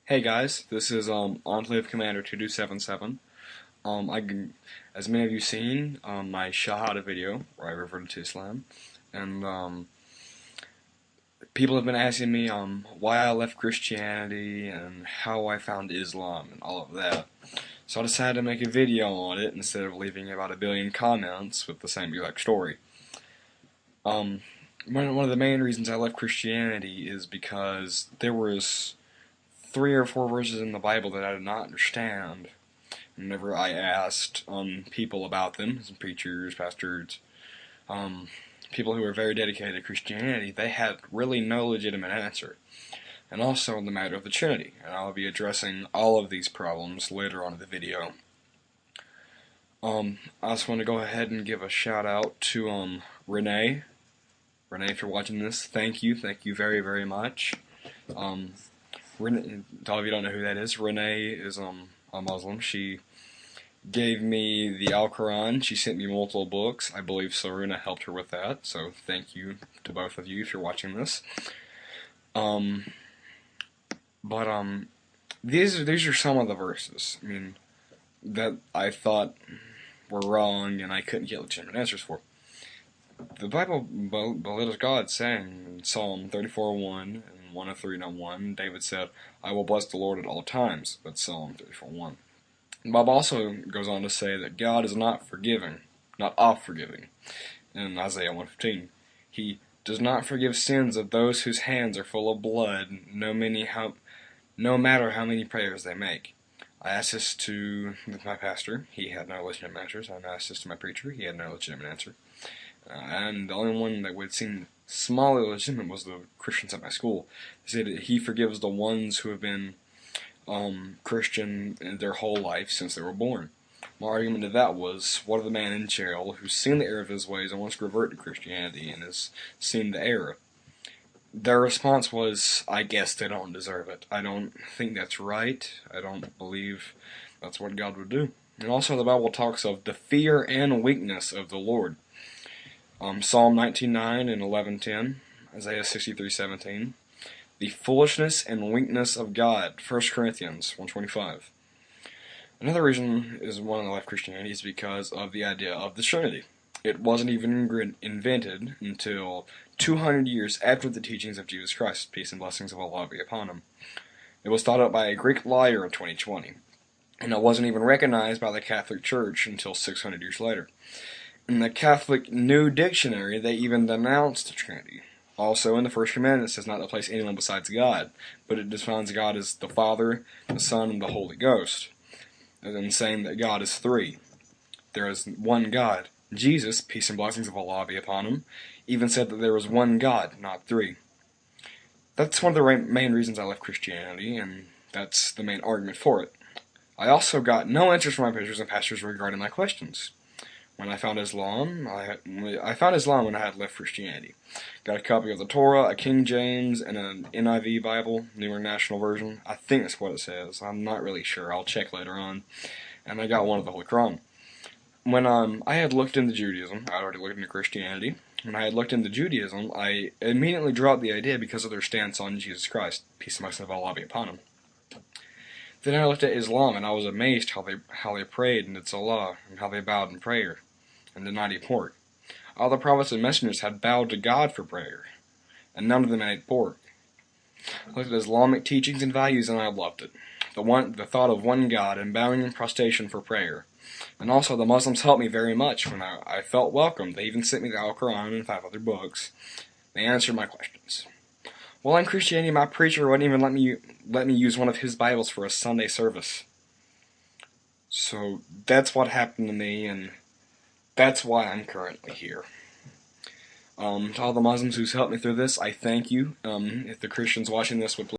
Hey guys, this is Enclave Commander 2277. As many of you seen, my Shahada video where I reverted to Islam, and people have been asking me why I left Christianity and how I found Islam and all of that. So I decided to make a video on it instead of leaving about 1 billion comments with the same exact story. One of the main reasons I left Christianity is because there was 3 or 4 verses in the Bible that I did not understand. Whenever I asked people about them, some preachers, pastors, people who were very dedicated to Christianity, they had really no legitimate answer. And also in the matter of the Trinity, and I'll be addressing all of these problems later on in the video. I just want to go ahead and give a shout out to Renee. Renee, if you're watching this, thank you very, very much. Renee, to all of you who don't know who that is, Renee is a Muslim. She gave me the Al-Quran. She sent me multiple books. I believe Saruna helped her with that, so thank you to both of you if you're watching this. These are some of the verses, that I thought were wrong and I couldn't get legitimate answers for. The Bible belittles God, saying in Psalm 34:1 and 103:1, David said, "I will bless the Lord at all times." That's Psalm 34:1. Bob also goes on to say that God is not forgiving, not off-forgiving. In Isaiah 1:15, He does not forgive sins of those whose hands are full of blood, no matter how many prayers they make. I asked this to my pastor. He had no legitimate answers. I asked this to my preacher. He had no legitimate answer. And the only one that would seem small legitimate was the Christians at my school. They said that He forgives the ones who have been Christian their whole life since they were born. My argument to that was, what of the man in jail who's seen the error of his ways and wants to revert to Christianity and has seen the error? Their response was, I guess they don't deserve it. I don't think that's right. I don't believe that's what God would do. And also the Bible talks of the fear and weakness of the Lord. Psalm 19:9 and 11:10, Isaiah 63:17. The foolishness and weakness of God, 1 Corinthians 1:25. Another reason is one I left Christianity is because of the idea of the Trinity. It wasn't even invented until 200 years after the teachings of Jesus Christ, peace and blessings of Allah be upon him. It was thought up by a Greek lawyer in 2020, and it wasn't even recognized by the Catholic Church until 600 years later. In the Catholic New Dictionary, they even denounced the Trinity. Also, in the First Commandment, it says not to place anyone besides God, but it defines God as the Father, the Son, and the Holy Ghost, and then saying that God is three. There is one God. Jesus, peace and blessings of Allah be upon him, even said that there was one God, not three. That's one of the main reasons I left Christianity, and that's the main argument for it. I also got no answers from my preachers and pastors regarding my questions. When I found Islam, I found Islam when I had left Christianity. Got a copy of the Torah, a King James, and an NIV Bible, New International Version. I think that's what it says. I'm not really sure. I'll check later on. And I got one of the Holy Quran. When I had looked into Judaism, I'd already looked into Christianity. When I had looked into Judaism, I immediately dropped the idea because of their stance on Jesus Christ, peace and blessings of Allah be upon him. Then I looked at Islam, and I was amazed how they prayed and did salah, and how they bowed in prayer and did not eat pork. All the prophets and messengers had bowed to God for prayer, and none of them ate pork. I looked at Islamic teachings and values, and I loved it. The thought of one God and bowing in prostration for prayer. And also, the Muslims helped me very much when I felt welcome. They even sent me the Al-Quran and 5 other books. They answered my questions. While in Christianity, my preacher wouldn't even let me use one of his Bibles for a Sunday service. So that's what happened to me, and that's why I'm currently here. To all the Muslims who's helped me through this, I thank you. If the Christians watching this would please